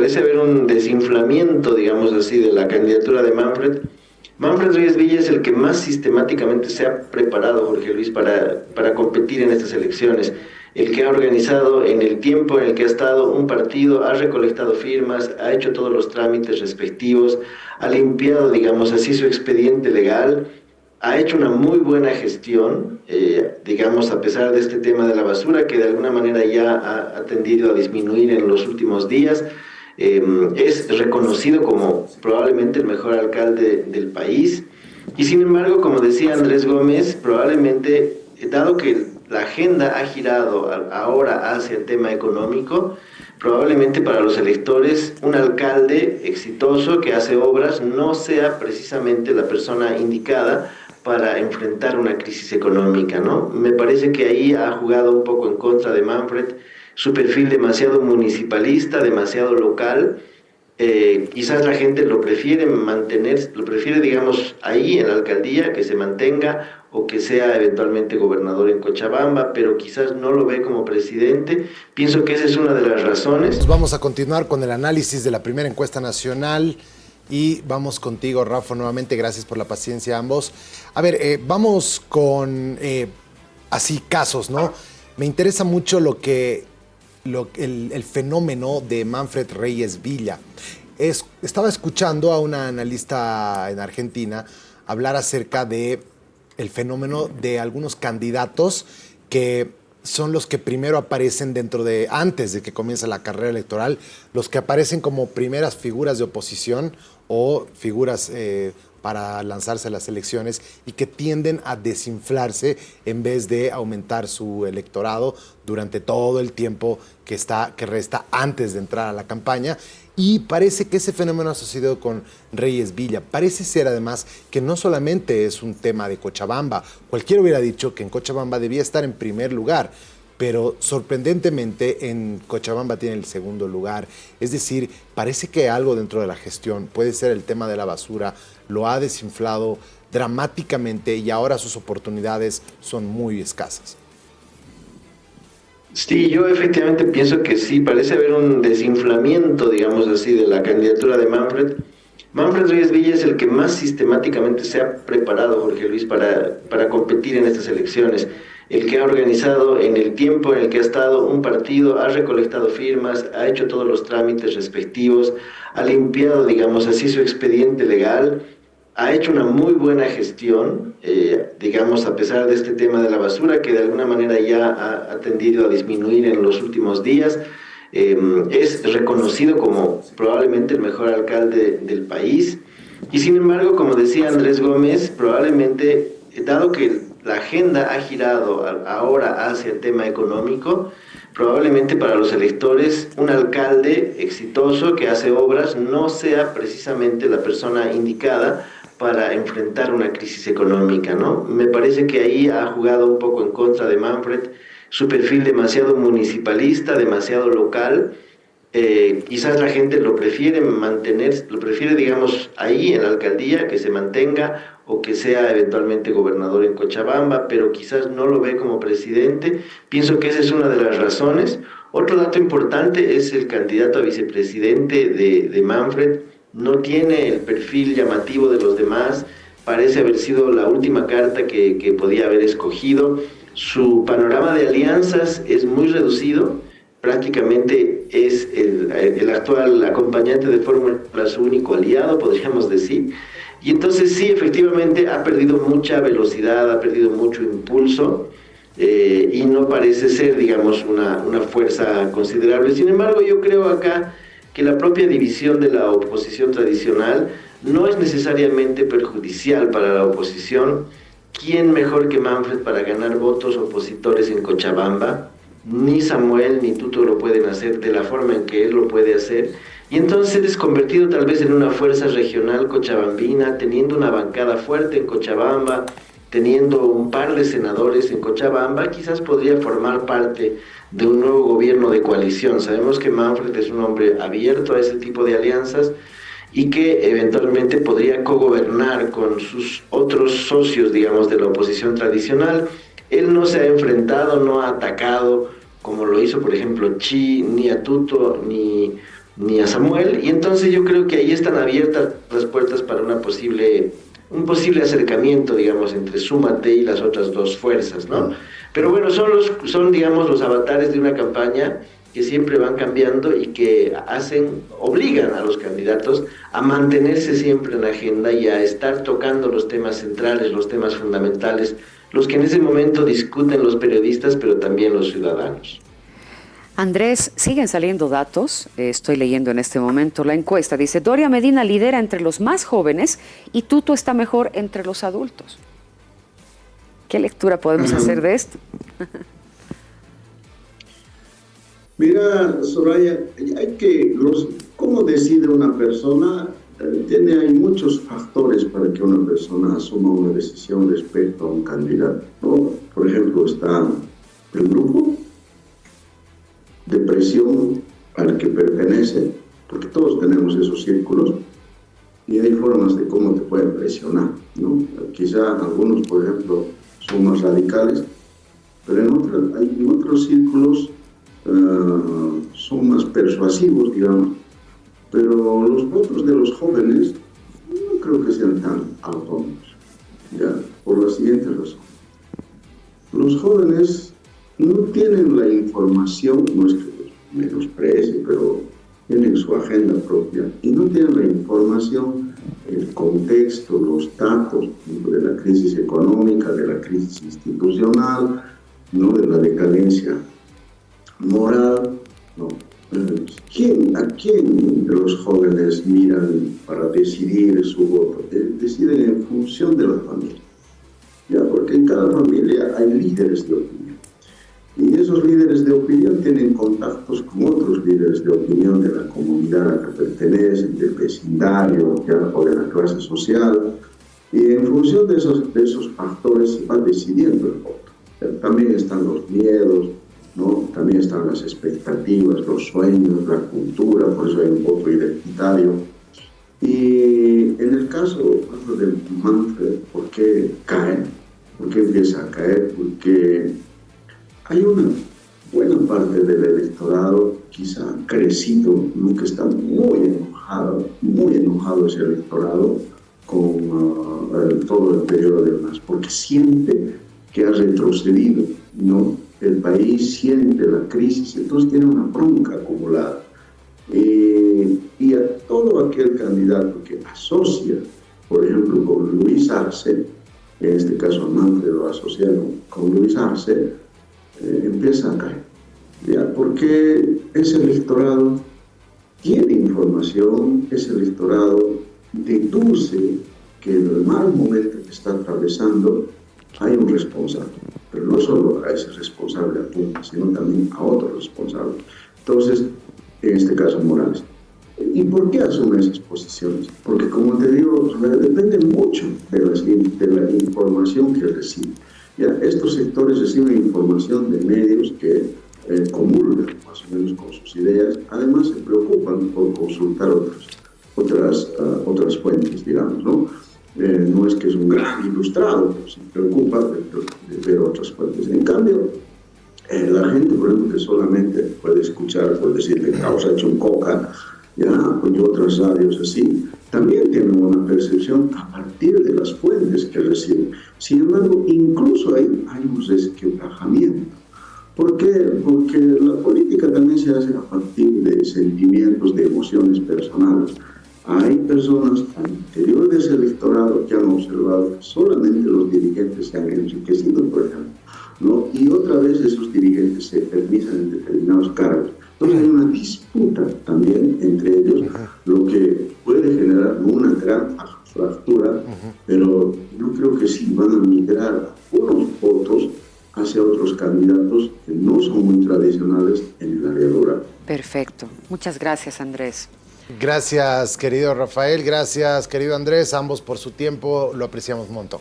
parece haber un desinflamiento, digamos así, de la candidatura de Manfred. Manfred Reyes Villa es el que más sistemáticamente se ha preparado, Jorge Luis, para competir en estas elecciones. El que ha organizado en el tiempo en el que ha estado un partido, ha recolectado firmas, ha hecho todos los trámites respectivos, ha limpiado, digamos así, su expediente legal, ha hecho una muy buena gestión, digamos, a pesar de este tema de la basura, que de alguna manera ya ha tendido a disminuir en los últimos días. Es reconocido como probablemente el mejor alcalde del país. Y sin embargo, como decía Andrés Gómez, probablemente, dado que la agenda ha girado ahora hacia el tema económico, probablemente para los electores un alcalde exitoso que hace obras no sea precisamente la persona indicada para enfrentar una crisis económica, ¿no? Me parece que ahí ha jugado un poco en contra de Manfred, su perfil demasiado municipalista, demasiado local. Quizás la gente lo prefiere mantener, lo prefiere, digamos, ahí en la alcaldía, que se mantenga o que sea eventualmente gobernador en Cochabamba, pero quizás no lo ve como presidente. Pienso que esa es una de las razones. Vamos a continuar con el análisis de la primera encuesta nacional y vamos contigo, Rafa, nuevamente. Gracias por la paciencia a ambos. A ver, vamos con así casos, ¿no? Me interesa mucho el fenómeno de Manfred Reyes Villa. Estaba escuchando a una analista en Argentina hablar acerca de el fenómeno de algunos candidatos que son los que primero aparecen antes de que comience la carrera electoral, los que aparecen como primeras figuras de oposición o figuras para lanzarse a las elecciones y que tienden a desinflarse en vez de aumentar su electorado durante todo el tiempo que resta antes de entrar a la campaña. Y parece que ese fenómeno ha sucedido con Reyes Villa. Parece ser además que no solamente es un tema de Cochabamba. Cualquiera hubiera dicho que en Cochabamba debía estar en primer lugar, pero sorprendentemente en Cochabamba tiene el segundo lugar. Es decir, parece que algo dentro de la gestión, puede ser el tema de la basura, lo ha desinflado dramáticamente y ahora sus oportunidades son muy escasas. Sí, yo efectivamente pienso que sí, parece haber un desinflamiento, digamos así, de la candidatura de Manfred. Manfred Reyes Villa es el que más sistemáticamente se ha preparado, Jorge Luis, para competir en estas elecciones. El que ha organizado en el tiempo en el que ha estado un partido, ha recolectado firmas, ha hecho todos los trámites respectivos, ha limpiado, digamos así, su expediente legal, ha hecho una muy buena gestión, digamos, a pesar de este tema de la basura, que de alguna manera ya ha tendido a disminuir en los últimos días. Es reconocido como probablemente el mejor alcalde del país. Y sin embargo, como decía Andrés Gómez, probablemente, dado que la agenda ha girado ahora hacia el tema económico, probablemente para los electores un alcalde exitoso que hace obras no sea precisamente la persona indicada para enfrentar una crisis económica, ¿no? Me parece que ahí ha jugado un poco en contra de Manfred, su perfil demasiado municipalista, demasiado local. Quizás la gente lo prefiere mantener, lo prefiere, digamos, ahí en la alcaldía, que se mantenga o que sea eventualmente gobernador en Cochabamba, pero quizás no lo ve como presidente. Pienso que esa es una de las razones. Otro dato importante es el candidato a vicepresidente de Manfred. No tiene el perfil llamativo de los demás, parece haber sido la última carta que podía haber escogido. Su panorama de alianzas es muy reducido, prácticamente es el actual acompañante de Fórmula, su único aliado, podríamos decir. Y entonces sí, efectivamente ha perdido mucha velocidad, ha perdido mucho impulso y no parece ser, digamos, una fuerza considerable. Sin embargo, yo creo acá que la propia división de la oposición tradicional no es necesariamente perjudicial para la oposición. ¿Quién mejor que Manfred para ganar votos opositores en Cochabamba? Ni Samuel ni Tuto lo pueden hacer de la forma en que él lo puede hacer. Y entonces es convertido tal vez en una fuerza regional cochabambina, teniendo una bancada fuerte en Cochabamba, teniendo un par de senadores en Cochabamba, quizás podría formar parte de un nuevo gobierno de coalición. Sabemos que Manfred es un hombre abierto a ese tipo de alianzas y que eventualmente podría cogobernar con sus otros socios, digamos, de la oposición tradicional. Él no se ha enfrentado, no ha atacado, como lo hizo, por ejemplo, Chi, ni a Tuto, ni ni a Samuel, y entonces yo creo que ahí están abiertas las puertas para un posible acercamiento, digamos, entre Súmate y las otras dos fuerzas, ¿no? Pero bueno, son, digamos, los avatares de una campaña que siempre van cambiando y que obligan a los candidatos a mantenerse siempre en la agenda y a estar tocando los temas centrales, los temas fundamentales, los que en ese momento discuten los periodistas, pero también los ciudadanos. Andrés, siguen saliendo datos, estoy leyendo en este momento la encuesta, dice Doria Medina lidera entre los más jóvenes y Tuto está mejor entre los adultos. ¿Qué lectura podemos hacer de esto? Mira, Soraya, ¿cómo decide una persona? Hay muchos factores para que una persona asuma una decisión respecto a un candidato, ¿no? Por ejemplo, está el grupo de presión al que pertenece, porque todos tenemos esos círculos, y hay formas de cómo te pueden presionar, ¿no? Quizá algunos, por ejemplo, son más radicales, pero en otros círculos son más persuasivos, digamos, pero los votos de los jóvenes no creo que sean tan autónomos, ¿ya? Por la siguiente razón. Los jóvenes no tienen la información, no es que los menosprecie, pero tienen su agenda propia y no tienen la información, el contexto, los datos de la crisis económica, de la crisis institucional, ¿no? De la decadencia moral, ¿no? ¿A quién de los jóvenes miran para decidir su voto? Deciden en función de la familia, ¿ya? Porque en cada familia hay líderes de opinión. Y esos líderes de opinión tienen contactos con otros líderes de opinión de la comunidad a la que pertenecen, del vecindario, ¿ya? O de la clase social. Y en función de esos factores se va decidiendo el voto. También están los miedos, ¿no? También están las expectativas, los sueños, la cultura, por eso hay un voto identitario. Y en el caso de Manfred, ¿por qué cae? ¿Por qué empieza a caer? Porque hay una buena parte del electorado, quizá crecido, ¿no? Que está muy enojado ese electorado con todo el periodo de MAS, porque siente que ha retrocedido, ¿no? El país siente la crisis, entonces tiene una bronca acumulada. Y a todo aquel candidato que asocia, por ejemplo, con Luis Arce, en este caso Manfred lo asocia con Luis Arce, empieza a caer, ¿ya? Porque ese electorado tiene información, ese electorado deduce que en el mal momento que está atravesando hay un responsable, pero no solo a ese responsable apunta, sino también a otro responsable. Entonces, en este caso Morales. ¿Y por qué asume esas posiciones? Porque, como te digo, depende mucho de la información que recibe. Ya, estos sectores reciben información de medios que comulgan más o menos con sus ideas. Además, se preocupan por consultar otras fuentes, digamos, ¿no? No es que es un gran ilustrado, pero se preocupa de ver otras fuentes. En cambio, la gente, por ejemplo, que solamente puede escuchar, por decirle, Causa Chuncoca, ya, y otras radios así, también tienen una percepción a partir de las fuentes que reciben. Sin embargo, incluso ahí hay un resquebrajamiento. ¿Por qué? Porque la política también se hace a partir de sentimientos, de emociones personales. Hay personas al interior de ese electorado que han observado que solamente los dirigentes se han enriquecido, por ejemplo, ¿no? Y otra vez esos dirigentes se permisan en determinados cargos. Entonces hay una disputa también entre ellos, lo que puede generar una gran fractura, pero yo creo que sí van a migrar unos votos hacia otros candidatos que no son muy tradicionales en el área rural. Perfecto. Muchas gracias, Andrés. Gracias, querido Rafael. Gracias, querido Andrés. Ambos por su tiempo. Lo apreciamos un montón.